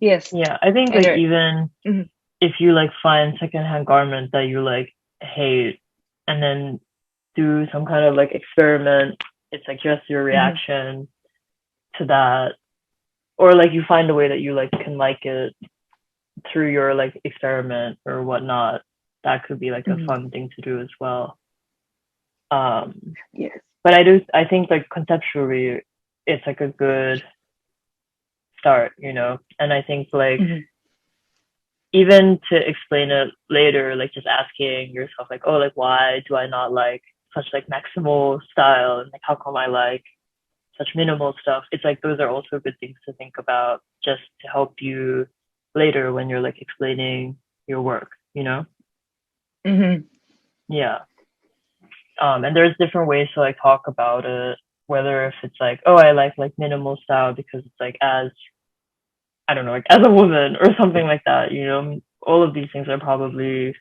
Yes. Yeah, I think like even if you like find secondhand garment that you like hate and then do some kind of like experiment, it's like just your reaction to that, or like you find a way that you like can like it through your like experiment or whatnot. That could be like a fun thing to do as well. Yes. But I think like conceptually it's like a good start, you know. And I think like even to explain it later, like just asking yourself like, oh, like why do I not like such like maximal style, and like how come I like such minimal stuff? It's like those are also good things to think about just to help you later when you're like explaining your work, you know. Yeah. And there's different ways to like talk about it, whether if it's like, oh, I like minimal style because it's like as, I don't know, like as a woman or something like that, you know. All of these things are probably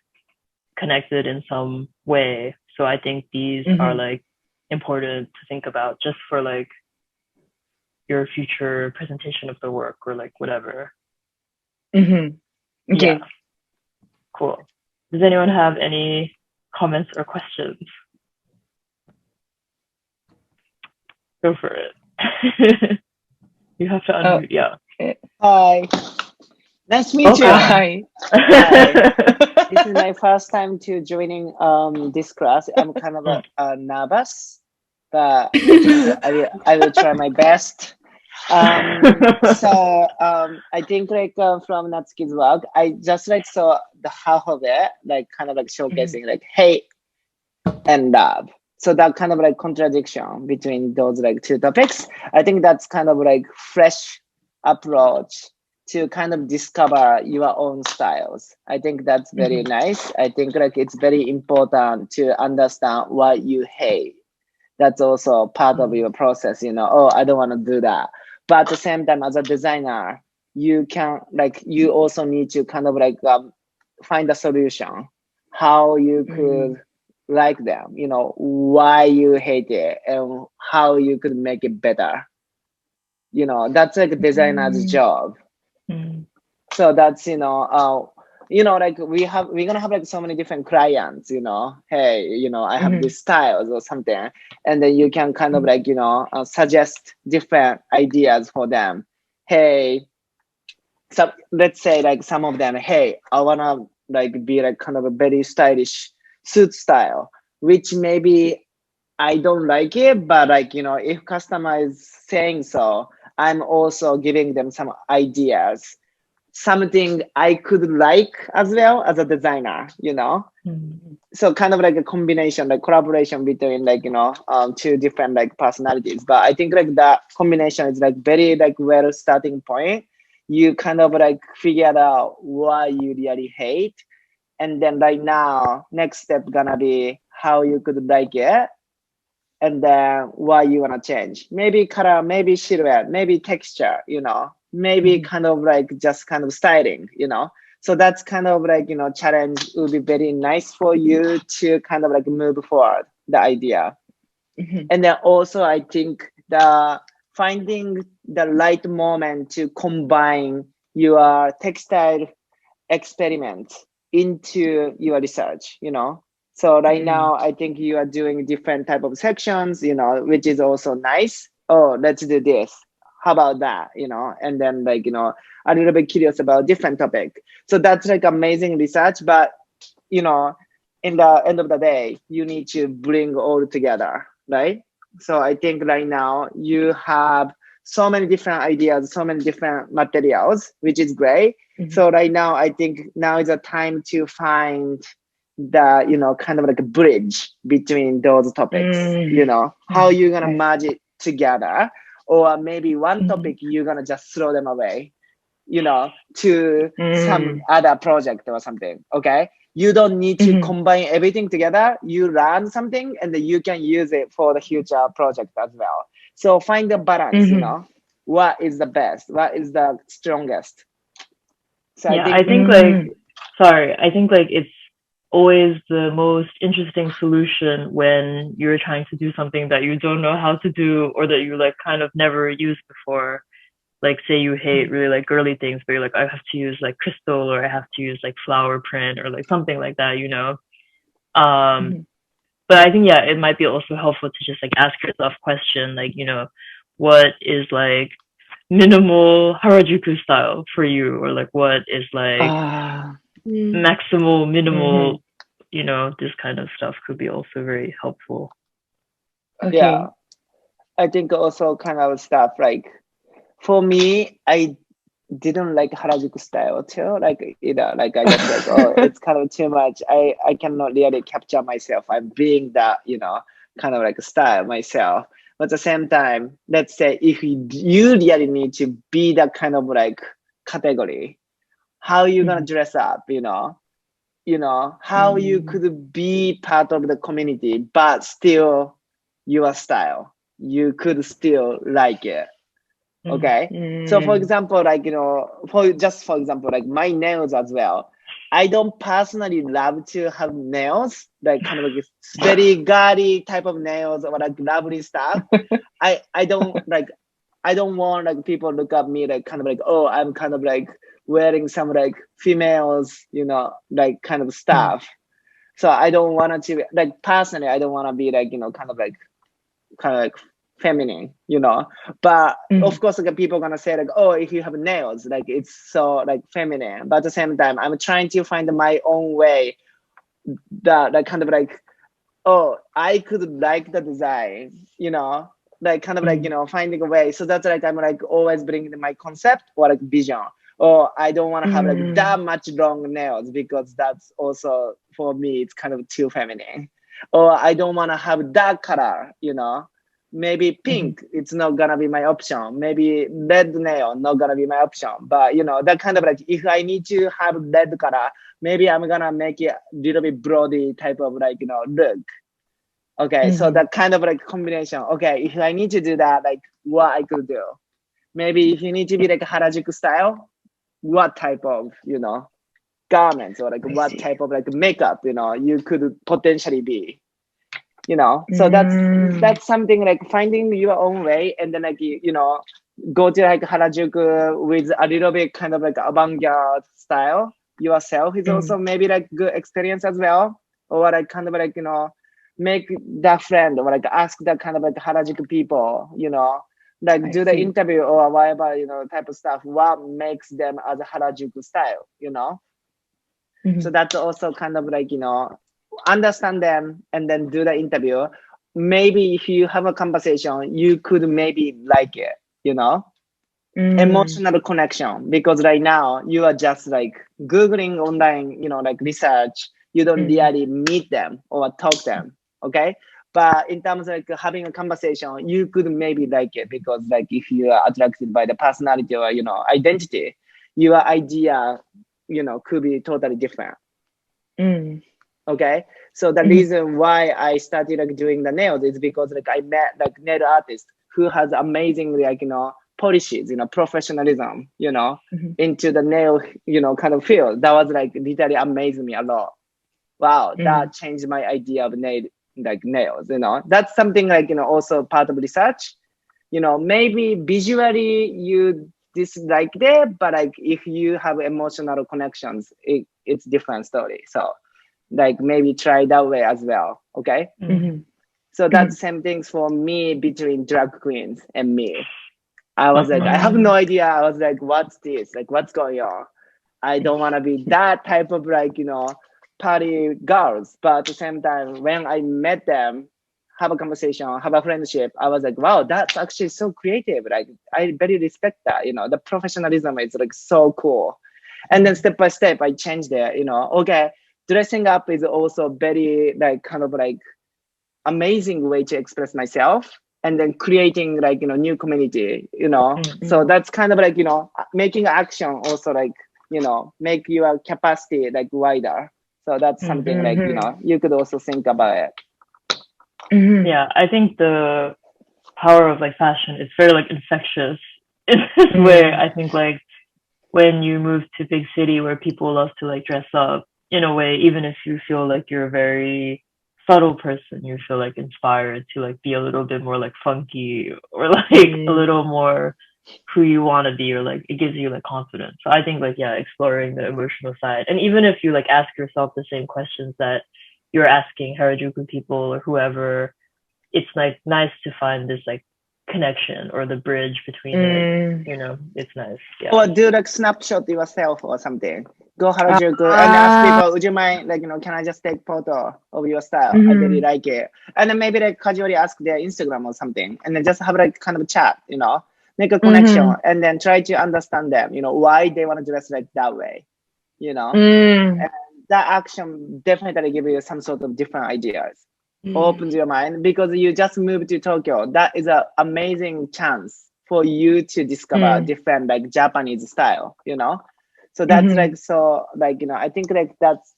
connected in some way. So I think these are like important to think about just for like your future presentation of the work or like whatever. Okay. Yeah. Cool. Does anyone have any comments or questions? Go for it. You have to unmute. Yeah. Hi. Nice to meet you. Hi. This is my first time to joining this class. I'm kind of nervous, but I will try my best. So I think like from Natsuki's work, I just like saw the half of it, like kind of like showcasing like hate and love. So that kind of like contradiction between those like two topics. I think that's kind of like fresh approach to kind of discover your own styles. I think that's very nice. I think like it's very important to understand what you hate. That's also part of your process, you know. Oh, I don't want to do that. But at the same time, as a designer, you can like, you also need to kind of like find a solution, how you could like them, you know, why you hate it and how you could make it better. You know, that's like a designer's job. So that's, you know, like we're gonna have like so many different clients, you know, hey, you know, I have these styles or something, and then you can kind of like, you know, suggest different ideas for them. Hey, so let's say like some of them, hey, I wanna like be like kind of a very stylish suit style, which maybe I don't like it, but like, you know, if customer is saying so, I'm also giving them some ideas, something I could like as well as a designer, you know. So kind of like a combination, like collaboration between like, you know, two different like personalities. But I think like that combination is like very like well starting point. You kind of like figure out what you really hate, and then right now next step gonna be how you could like it, and then what you want to change. Maybe color, maybe silhouette, maybe texture, you know, maybe kind of like just kind of styling, you know. So that's kind of like, you know, challenge will be very nice for you to kind of like move forward the idea. And then also I think the finding the right moment to combine your textile experiments into your research, you know. So right now, I think you are doing different type of sections, you know, which is also nice. Oh, let's do this. How about that, you know? And then like, you know, a little bit curious about different topic. So that's like amazing research, but, you know, in the end of the day, you need to bring all together, right? So I think right now you have so many different ideas, so many different materials, which is great. So right now, I think now is a time to find the, you know, kind of like a bridge between those topics, you know, how you're going to merge it together, or maybe one topic you're going to just throw them away, you know, to some other project or something. Okay. You don't need to combine everything together. You learn something and then you can use it for the future project as well. So find the balance, you know, what is the best, what is the strongest. So yeah, I think like it's always the most interesting solution when you're trying to do something that you don't know how to do or that you like kind of never used before. Like, say you hate really like girly things, but you're like, I have to use like crystal, or I have to use like flower print, or like something like that, you know? But I think, yeah, it might be also helpful to just like ask yourself question, like, you know, what is like minimal Harajuku style for you, or like what is like maximal, minimal, you know, this kind of stuff could be also very helpful. Okay. Yeah, I think also kind of stuff like, for me, I didn't like Harajuku style too. Like either, like I just like, oh, it's kind of too much. I cannot really capture myself. I'm being that, you know, kind of like a style myself. But at the same time, let's say if you really need to be that kind of like category, how you gonna dress up, you know, how you could be part of the community, but still your style. You could still like it. Okay. So for example, like, you know, for example, like my nails as well. I don't personally love to have nails, like kind of like very gaudy type of nails or like lovely stuff. I don't want like people look at me like kind of like, oh, I'm kind of like wearing some like females, you know, like kind of stuff. So I don't want to like personally, I don't want to be like, you know, kind of like feminine, you know, but of course like people are gonna say like, oh, if you have nails, like it's so like feminine, but at the same time I'm trying to find my own way that like kind of like, oh, I could like the design, you know, like kind of like, you know, finding a way. So that's like I'm like always bringing my concept or like vision, or I don't want to have like that much long nails because that's also for me it's kind of too feminine, or I don't want to have that color, you know. Maybe pink, it's not gonna be my option. Maybe red nail, not gonna be my option. But you know, that kind of like, if I need to have red color, maybe I'm gonna make it a little bit broady type of like, you know, look. Okay, so that kind of like combination. Okay, if I need to do that, like what I could do. Maybe if you need to be like Harajuku style, what type of, you know, garments or like what type of like makeup, you know, you could potentially be. You know, so that's something like finding your own way, and then like you know, go to like Harajuku with a little bit kind of like avant-garde style yourself is also maybe like good experience as well, or like kind of like, you know, make that friend or like ask that kind of like Harajuku people, you know, like do the interview or whatever, you know, type of stuff. What makes them as a Harajuku style, you know? So that's also kind of like, you know, understand them and then do the interview. Maybe if you have a conversation, you could maybe like it, you know, emotional connection, because right now you are just like Googling online, you know, like research, you don't really meet them or talk them. Okay. But in terms of like having a conversation, you could maybe like it, because like if you are attracted by the personality or, you know, identity, your idea, you know, could be totally different. Okay, so the reason why I started like doing the nails is because like I met like nail artist who has amazing like, you know, polishes, you know, professionalism, you know, into the nail, you know, kind of field. That was like literally amazed me a lot. Wow, that changed my idea of nails, you know. That's something like, you know, also part of research. You know, maybe visually you dislike it, but like if you have emotional connections, it's different story. So like maybe try that way as well. Okay. So that's same things for me between drag queens and me. I was like, I have no idea. I was like, what's this? Like, what's going on? I don't want to be that type of like, you know, party girls. But at the same time, when I met them, have a conversation, have a friendship, I was like, wow, that's actually so creative. Like, I very respect that. You know, the professionalism is like so cool. And then step by step, I changed it. You know, okay, dressing up is also very like kind of like amazing way to express myself, and then creating like, you know, new community, you know. So that's kind of like, you know, making action also like, you know, make your capacity like wider. So that's something like, you know, you could also think about it. Yeah, I think the power of like fashion is very like infectious in this way. I think like when you move to big city where people love to like dress up in a way, even if you feel like you're a very subtle person, you feel like inspired to like be a little bit more like funky or like a little more who you want to be, or like it gives you like confidence. So I think like, yeah, exploring the emotional side. And even if you like ask yourself the same questions that you're asking Harajuku people or whoever, it's like nice to find this like connection or the bridge between it. You know, it's nice. Yeah. Or do like snapshot yourself or something. Go Harajuku and ask people, would you mind, like, you know, can I just take photo of your style? I really like it. And then maybe like casually ask their Instagram or something, and then just have like kind of a chat, you know, make a connection, and then try to understand them, you know, why they want to dress like that way, you know. And that action definitely give you some sort of different ideas. Opens your mind, because you just moved to Tokyo. That is an amazing chance for you to discover different like Japanese style, you know. So that's like, so like, you know, I think like that's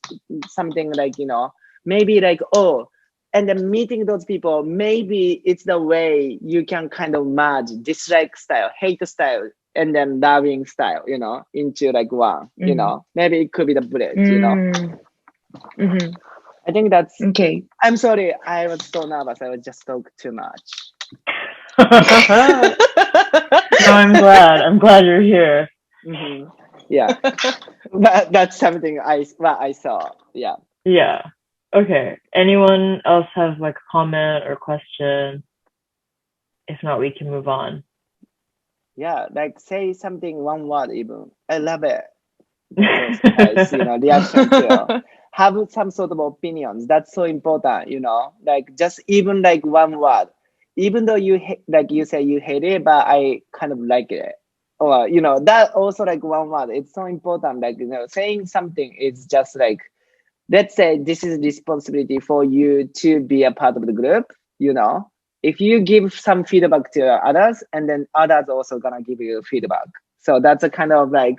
something like, you know, maybe like, oh, and then meeting those people, maybe it's the way you can kind of merge dislike style, hate style, and then loving style, you know, into like one, you know, maybe it could be the bridge, you know. I think that's Okay. I'm sorry, I was so nervous. I was just talk too much. No, I'm glad you're here. Yeah, that's something I saw. Yeah. Yeah. Okay. Anyone else have like a comment or question? If not, we can move on. Yeah, like say something, one word even. I love it. Nice, you know, reaction too. Have some sort of opinions. That's so important, you know. Like just even like one word, even though you like you say you hate it, but I kind of like it. Or you know, that also like one word. It's so important. Like, you know, saying something is just like, let's say this is responsibility for you to be a part of the group, you know. If you give some feedback to others, and then others also gonna give you feedback. So that's a kind of like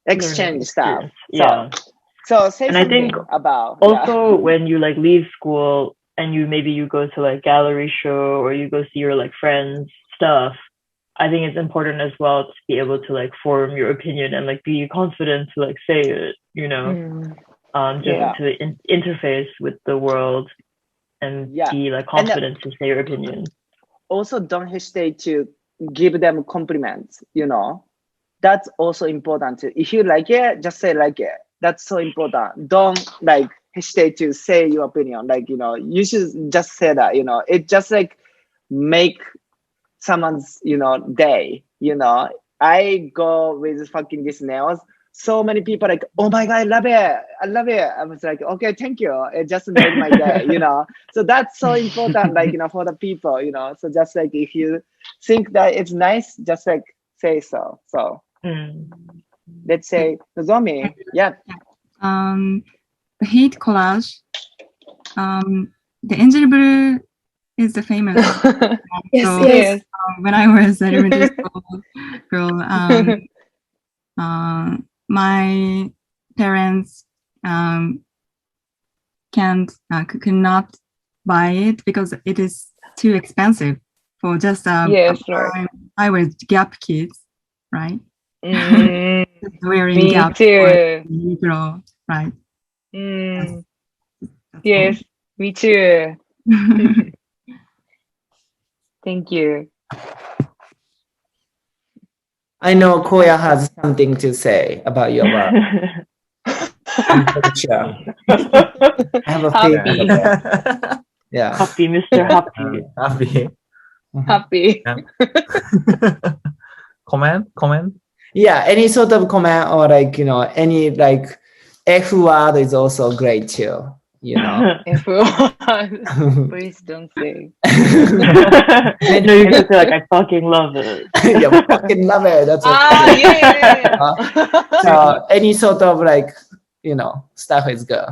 exchange stuff. Yeah. So say and something I think about also when you like leave school and you go to like gallery show or you go see your like friends stuff, I think it's important as well to be able to like form your opinion and like be confident to like say it, you know, just to interface with the world and be like confident to say your opinion. Also, don't hesitate to give them compliments, you know. That's also important too. If you like it, just say like it. That's so important. Don't like hesitate to say your opinion. Like, you know, you should just say that, you know. It just like make someone's, you know, day, you know. I go with fucking these nails. So many people like, oh my God, I love it. I love it. I was like, okay, thank you. It just made my day, you know. So that's so important, like, you know, for the people, you know. So just like if you think that it's nice, just like say so. So let's say Nozomi, yeah. The heat collage. The angel blue is the famous. Yes. When I was an elementary school girl, my parents could not buy it because it is too expensive for just yes, right. I was Gap kids, right? Wearing Me Gap too. Negro, right? That's yes, me too. Thank you. I know Koya has something to say about your work. I'm pretty sure. I have a feeling. Yeah. Happy, Mr. Happy. Happy. Comment? Yeah, any sort of comment or like, you know, any like F word is also great too, you know. F word. Please don't say. No, you can say like, I fucking love it. Yeah, fucking love it. That's yeah. So any sort of like, you know, stuff is good.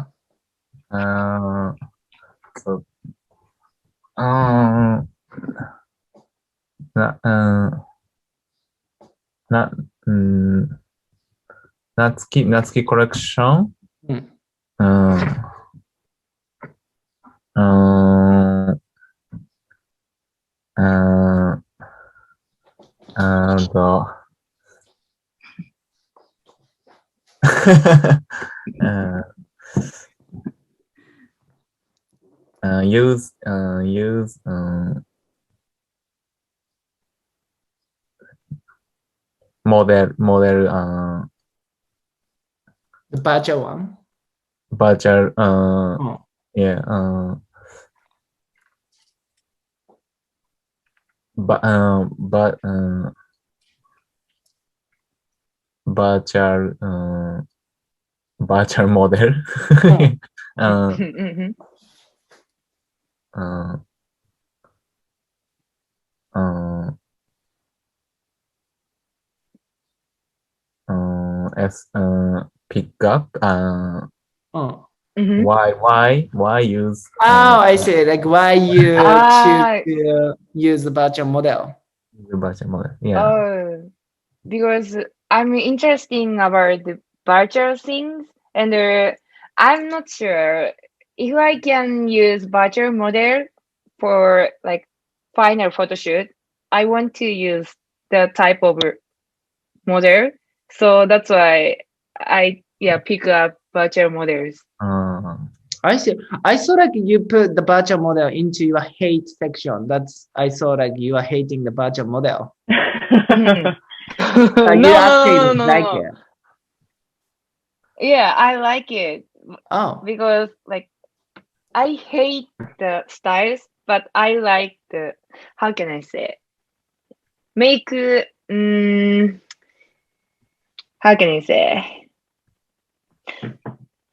Natsuki collection. model, The virtual one. virtual, Oh. yeah, but, virtual, virtual model. Mhm. Uh, uh, Pick up. Oh. Mhm. Why use? Oh, I see. Like why you Ah. choose to use the virtual model? The virtual model. Yeah. Oh, because I'm interested about the virtual things, and I'm not sure if I can use virtual model for like final photo shoot. I want to use the type of model, so that's why I pick up virtual models. I see. I saw like you put the virtual model into your hate section. I saw like you are hating the virtual model. Mhm. Like No, you no, actually no, no, no, like no. it. Yeah, I like it Oh. because like I hate the styles, but I like the, how can I say, make how can I say,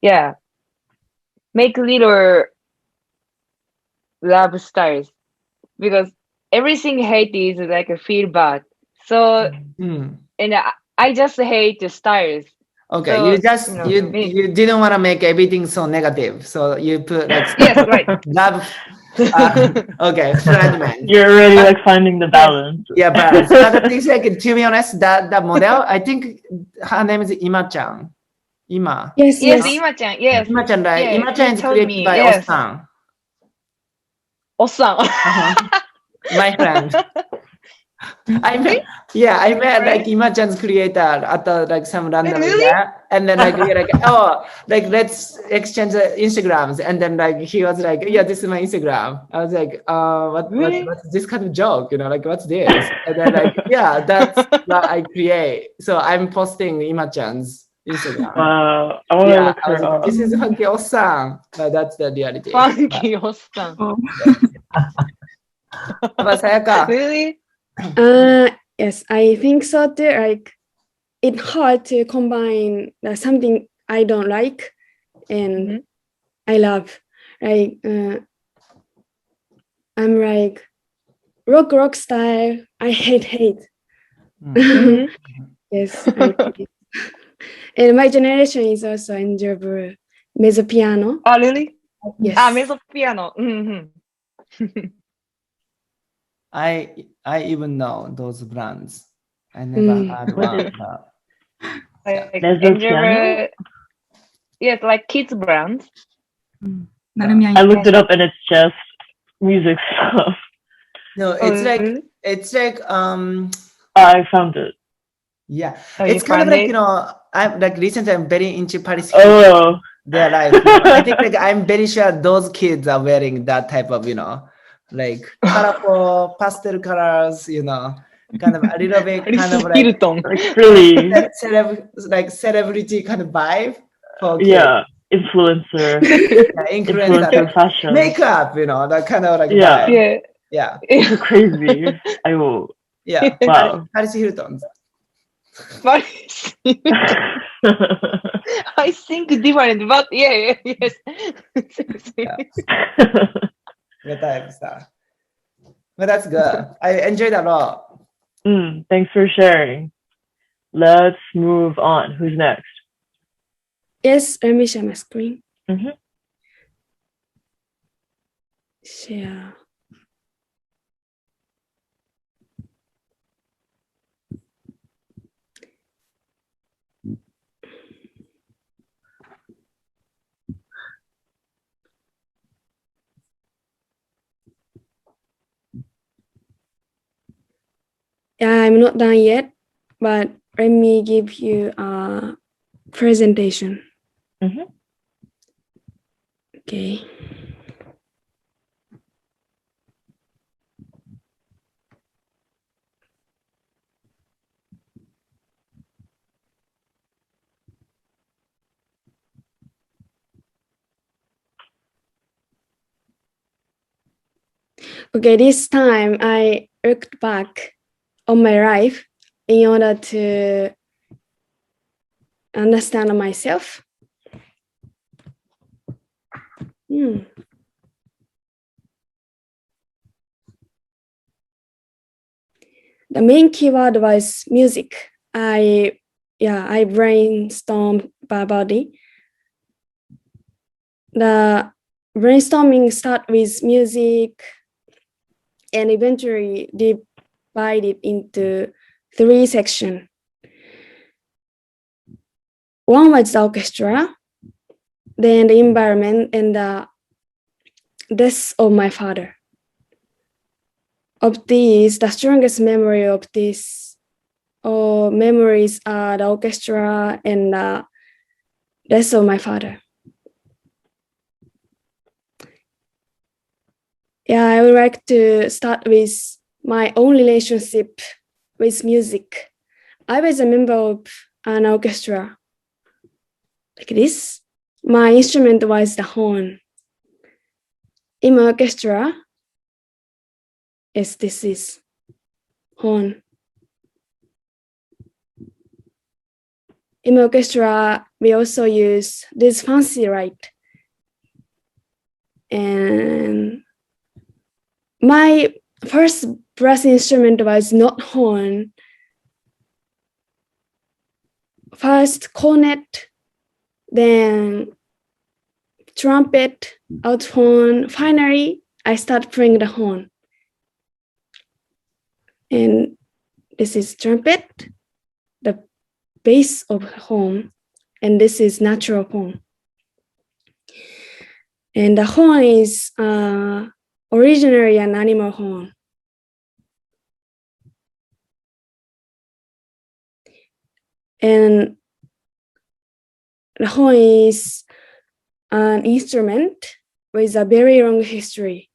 yeah, make little love styles, because everything hate is like a feel bad. So Hmm. and I just hate the styles. Okay, So, you just you know, you didn't want to make everything so negative, so you put like Yes, right. love. Okay, fragment. You're already like finding the balance. Yeah, but the things like to be honest, that model, I think her name is Ima-chan. Ima. Yes, Yes, yes. Ima-chan, yes. Ima-chan, right? Yeah, Ima-chan you is told created me, by yes. Ossan. Ossan. My friend. I met like Ima-chan's creator at like some random Really? event, and then like we're like, oh, like let's exchange the Instagrams, and then like he was like, yeah, this is my Instagram. I was like, what's this kind of joke, like what's this? And then like, yeah, that's what I create. So I'm posting Ima-chan's Instagram. Wow, I want to Yeah, look I was her like, up. this is Funky Ossan, but that's the reality. Funky Ossan. Oh. But Sayaka, Really? Yes, I think so too. Like it's hard to combine something I don't like and I love. Like I'm like rock style. I hate. Mhm. Yes, I hate. And my generation is also enjoyable mezzo piano. Oh, really? Yes. Mezzo piano. I even know those brands. I never heard What one. is Like Mezzo piano? enjoyable. Yes, like kids brands. I looked it up and it's just music stuff. No, Oh, it's like really? I found it. Yeah, Oh, it's you kind of found like it? I'm like recently I'm very into Paris kids, Oh, their life. I think like I'm very sure those kids are wearing that type of like colorful pastel colors, kind of a little bit kind of like Hilton. like really, like celebrity kind of vibe for kids. yeah, influencer, influencer fashion. Makeup, that kind of like Yeah. vibe. Yeah. Yeah, Crazy. I will. yeah. Wow. Paris Hilton. Paris. I think different, but yes. Yeah. The type of stuff. But that's good. I enjoyed a lot. Thanks for sharing. Let's move on. Who's next? Yes, let me share my screen. Mhm. Share. Yeah, I'm not done yet, but let me give you a presentation. Mhm. Okay. Okay, this time I looked back on my life in order to understand myself. The main keyword was music. I brainstormed about it. The brainstorming started with music and eventually divided into 3 sections. One was the orchestra, then the environment, and the death of my father. Of these, the strongest memory of these memories are the orchestra and the death of my father. Yeah, I would like to start with my own relationship with music. I was a member of an orchestra like this. My instrument was the horn. In my orchestra, yes, this is horn. In my orchestra, we also use this fancy light. And my first brass instrument was not horn. First cornet, then trumpet, out horn. Finally, I start playing the horn. And this is trumpet, the bass of horn, and this is natural horn. And the horn is originally an animal horn. And the horn is an instrument with a very long history.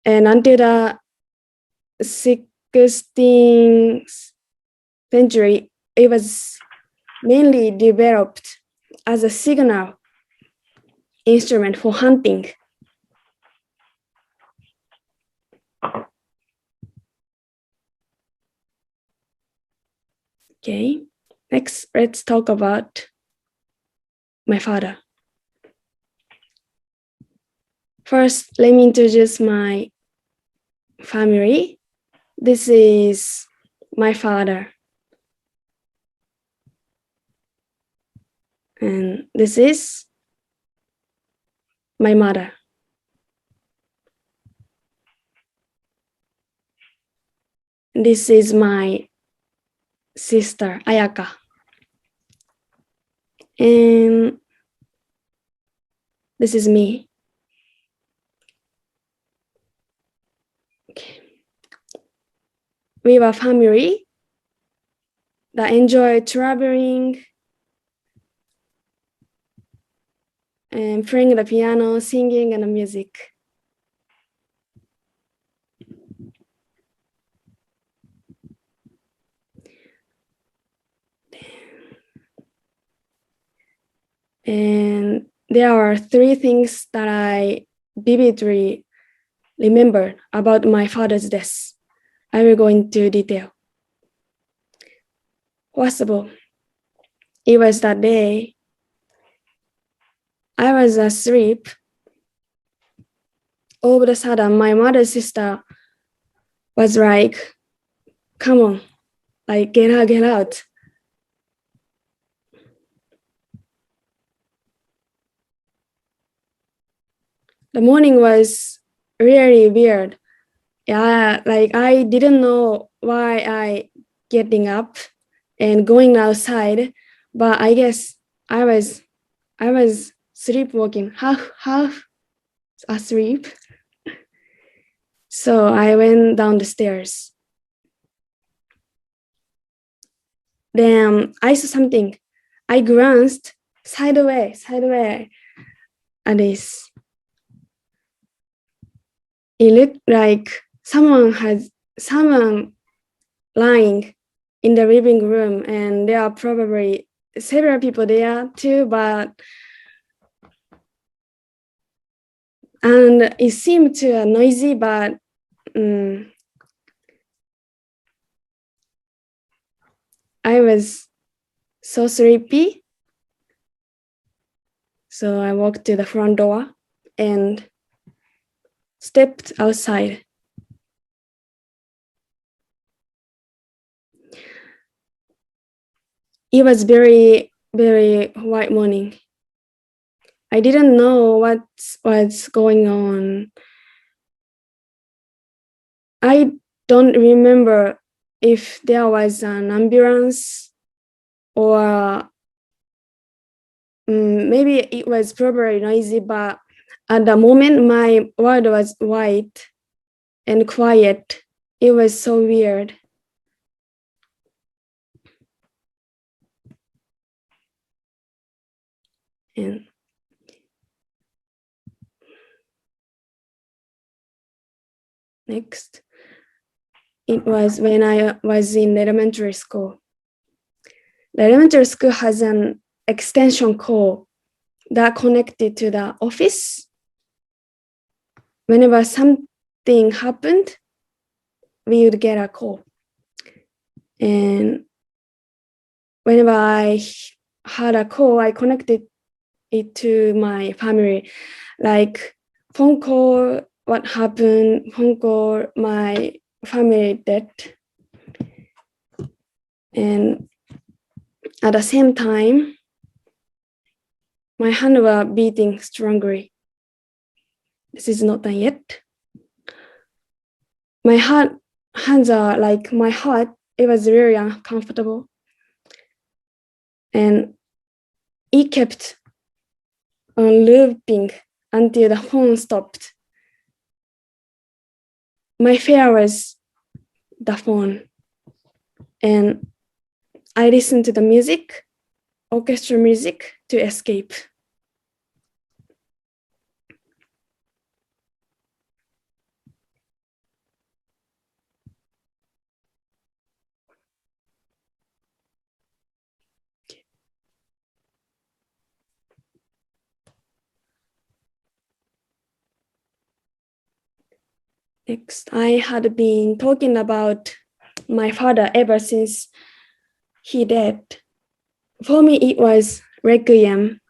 And until the 16th century, it was mainly developed as a signal instrument for hunting. Okay, next let's talk about my father. First, let me introduce my family. This is my father. And this is my mother. This is my sister, Ayaka. And this is me. Okay. We were a family that enjoyed traveling and playing the piano, singing, and the music. And there are 3 things that I vividly remember about my father's death. I will go into detail. First of all, it was that day I was asleep. All of a sudden, my mother's sister was like, come on, like get out. The morning was really weird. Yeah, like I didn't know why I getting up and going outside, but I guess I was sleepwalking, half asleep. So I went down the stairs. Then I saw something. I glanced sideways at this. It looked like someone lying in the living room, and there are probably several people there too, but And it seemed too noisy, but I was so sleepy. So I walked to the front door and stepped outside. It was very, very white morning. I didn't know what was going on. I don't remember if there was an ambulance or maybe it was probably noisy, but at the moment my world was white and quiet. It was so weird. And next, it was when I was in elementary school. The elementary school has an extension cord that connected to the office. Whenever something happened, we would get a call. And whenever I had a call, I connected it to my family, like phone call, what happened, phone call, my family dead. And at the same time, my hand were beating strongly. This is not done yet. My hands are like my heart, it was really uncomfortable. And it kept on looping until the phone stopped. My fear was the phone. And I listened to the music, orchestra music, to escape. Next, I had been talking about my father ever since he died. For me, it was requiem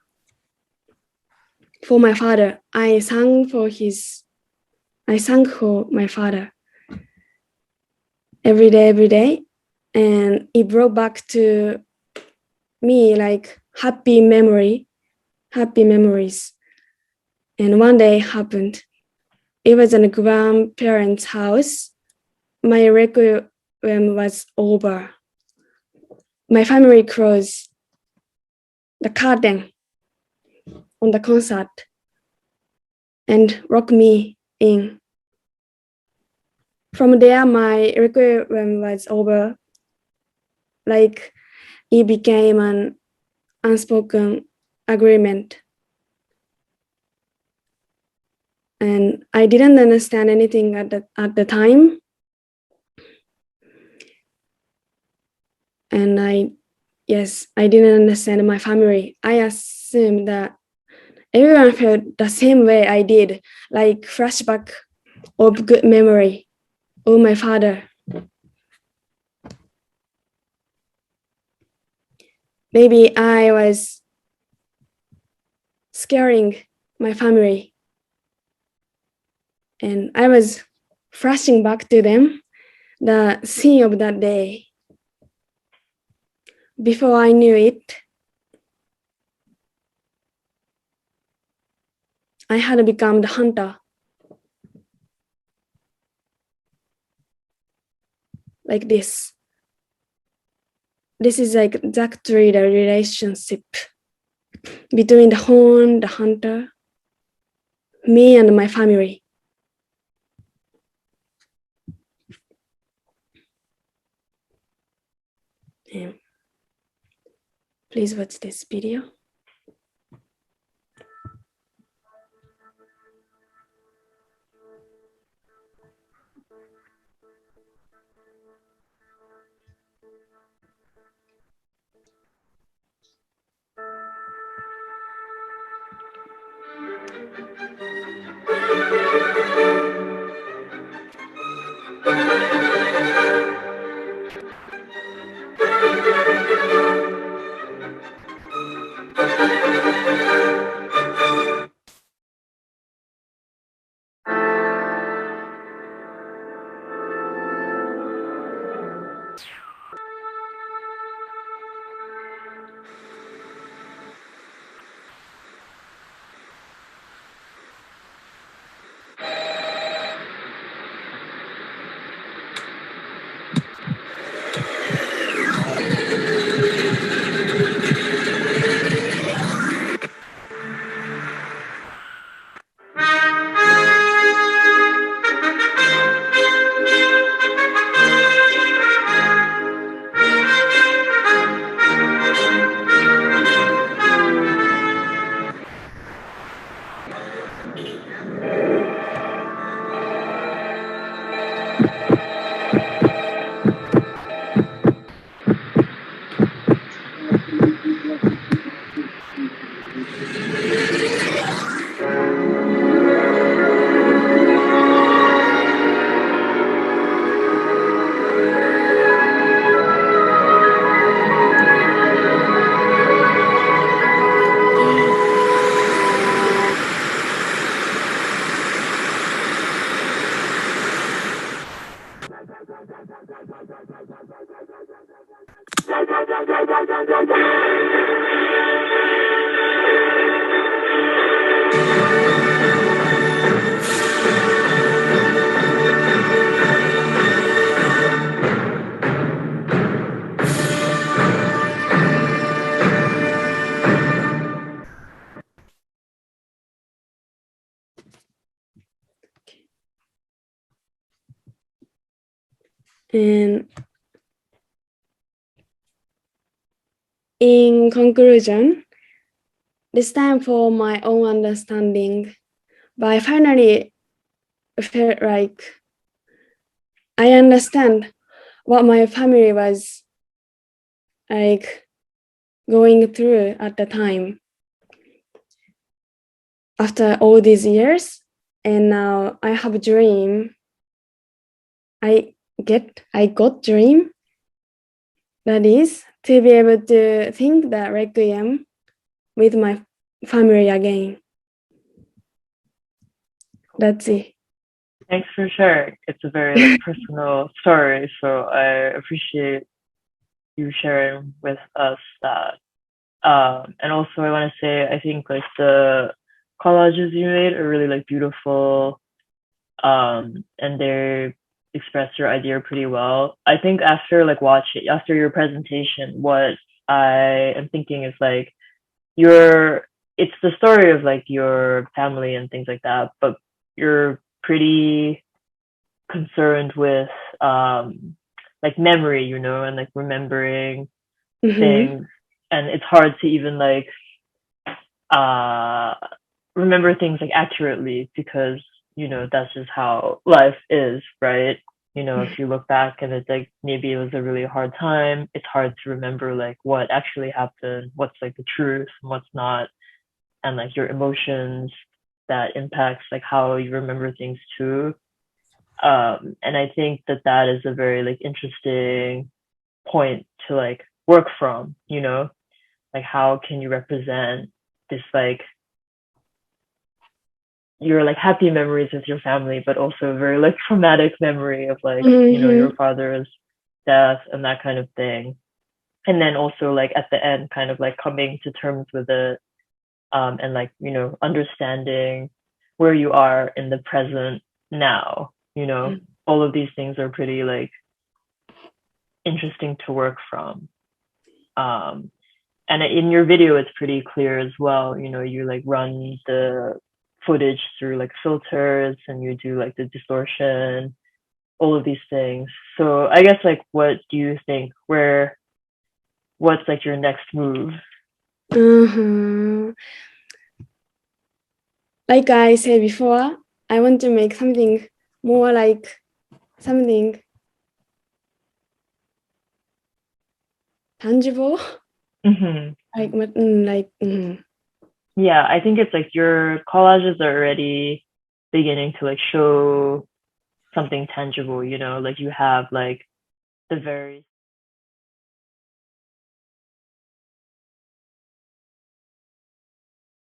for my father. I sang for my father every day. And it brought back to me like happy memories. And one day happened. It was in a grandparents' house. My requiem was over. My family closed the curtain on the concert and locked me in. From there, my requiem was over. Like it became an unspoken agreement. And I didn't understand anything at the time. And I didn't understand my family. I assumed that everyone felt the same way I did, like flashback of good memory of my father. Maybe I was scaring my family. And I was flashing back to them the scene of that day. Before I knew it, I had become the hunter. Like this. This is like exactly the relationship between the hunter, me and my family. Yeah. Please watch this video. And in conclusion, this time for my own understanding, but I finally felt like I understand what my family was like going through at the time. After all these years, and now I have a dream. I got dream. That is to be able to think the requiem with my family again. That's it. Thanks for sharing. It's a very like, personal story, so I appreciate you sharing with us that. And also, I want to say I think like the collages you made are really like beautiful, and they express your idea pretty well. I think after like after your presentation, what I am thinking is like it's the story of like your family and things like that, but you're pretty concerned with like memory, you know, and like remembering things, and it's hard to even like remember things like accurately because you know that's just how life is, right? You know, if you look back and it's like maybe it was a really hard time, it's hard to remember like what actually happened, what's like the truth and what's not, and like your emotions that impacts like how you remember things too. And I think that is a very like interesting point to like work from, you know, like how can you represent this like your like happy memories with your family, but also a very like traumatic memory of like, you know, your father's death and that kind of thing. And then also like at the end, kind of like coming to terms with it, and like, you know, understanding where you are in the present now, you know, all of these things are pretty like interesting to work from. And in your video, it's pretty clear as well, you know, you like run the footage through like filters and you do like the distortion, all of these things. So I guess like what do you think what's like your next move? Like I said before, I want to make something more like something tangible. Yeah, I think it's like your collages are already beginning to like show something tangible, you know, like you have like the very